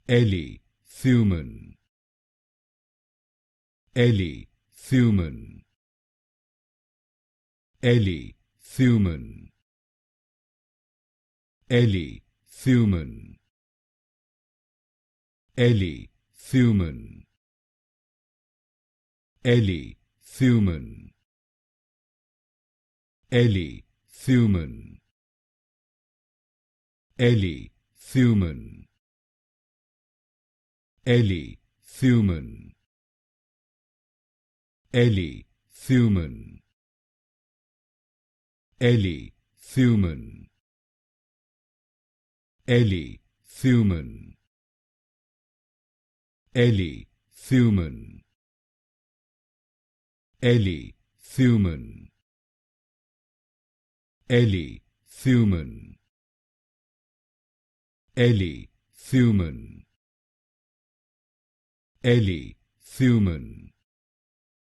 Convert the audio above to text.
Ellie Thumann, Ellie Thumann, Ellie Thumann, Ellie Thumann, Ellie Thumann, Ellie Thumann, Ellie Thumann, Ellie Thumann, Ellie Thumann, Ellie Thumann, Ellie Thumann, Ellie Thumann, Ellie Thumann, Ellie Thumann, Ellie Thumann, Ellie Thumann, Ellie Thumann,